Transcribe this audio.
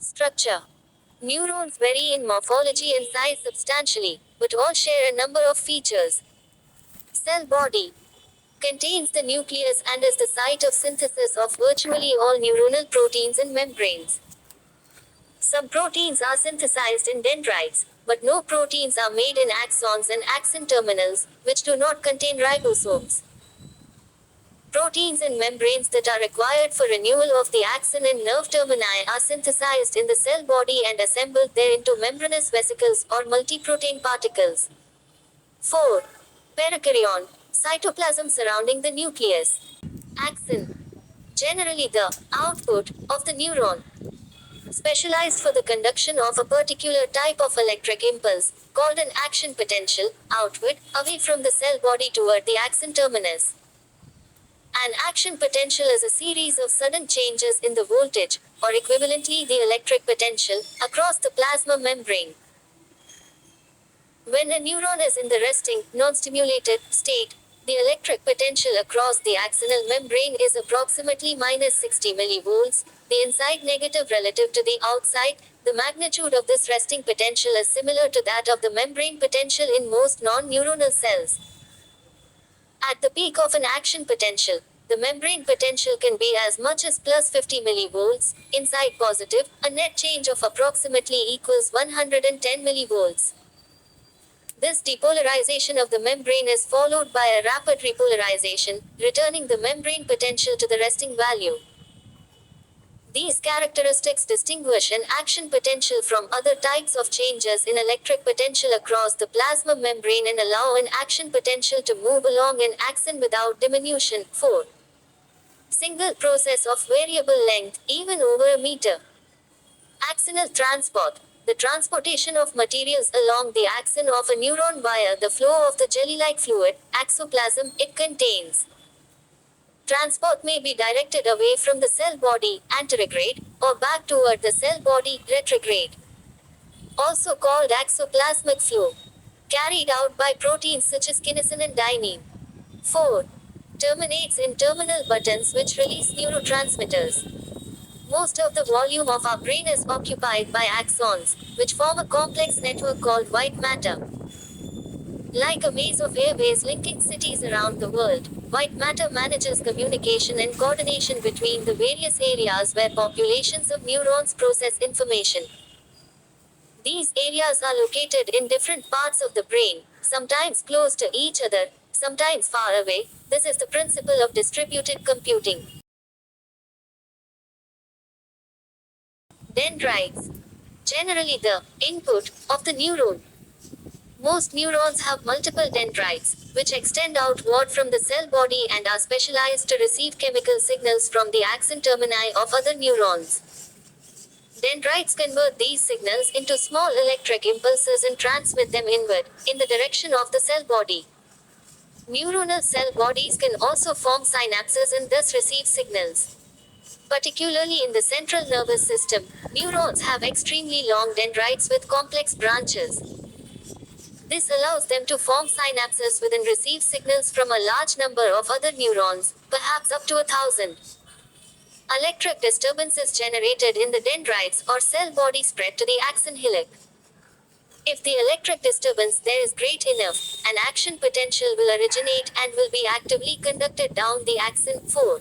Structure. Neurons vary in morphology and size substantially, but all share a number of features. Cell body contains the nucleus and is the site of synthesis of virtually all neuronal proteins and membranes. Subproteins are synthesized in dendrites, but no proteins are made in axons and axon terminals, which do not contain ribosomes. Proteins and membranes that are required for renewal of the axon and nerve termini are synthesized in the cell body and assembled there into membranous vesicles or multiprotein particles. 4. Perikaryon, cytoplasm surrounding the nucleus. Axon, generally the output of the neuron, specialized for the conduction of a particular type of electric impulse, called an action potential, outward, away from the cell body toward the axon terminus. An action potential is a series of sudden changes in the voltage, or equivalently the electric potential, across the plasma membrane. When a neuron is in the resting, non-stimulated state, the electric potential across the axonal membrane is approximately minus 60 millivolts, the inside negative relative to the outside. The magnitude of this resting potential is similar to that of the membrane potential in most non-neuronal cells. At the peak of an action potential, the membrane potential can be as much as plus 50 millivolts, inside positive, a net change of approximately equals 110 millivolts. This depolarization of the membrane is followed by a rapid repolarization, returning the membrane potential to the resting value. These characteristics distinguish an action potential from other types of changes in electric potential across the plasma membrane and allow an action potential to move along an axon without diminution. 4. Single process of variable length, even over a meter. Axonal transport. The transportation of materials along the axon of a neuron via the flow of the jelly-like fluid, axoplasm, it contains. Transport may be directed away from the cell body, anterograde, or back toward the cell body, retrograde. Also called axoplasmic flow. Carried out by proteins such as kinesin and dynein. 4. Terminates in terminal buttons which release neurotransmitters. Most of the volume of our brain is occupied by axons, which form a complex network called white matter. Like a maze of airways linking cities around the world, white matter manages communication and coordination between the various areas where populations of neurons process information. These areas are located in different parts of the brain, sometimes close to each other, sometimes far away. This is the principle of distributed computing. Dendrites. Generally the input of the neuron. Most neurons have multiple dendrites, which extend outward from the cell body and are specialized to receive chemical signals from the axon termini of other neurons. Dendrites convert these signals into small electric impulses and transmit them inward, in the direction of the cell body. Neuronal cell bodies can also form synapses and thus receive signals. Particularly in the central nervous system, neurons have extremely long dendrites with complex branches. This allows them to form synapses with and receive signals from a large number of other neurons, perhaps up to 1,000. Electric disturbances generated in the dendrites or cell body spread to the axon hillock. If the electric disturbance there is great enough, an action potential will originate and will be actively conducted down the axon. 4.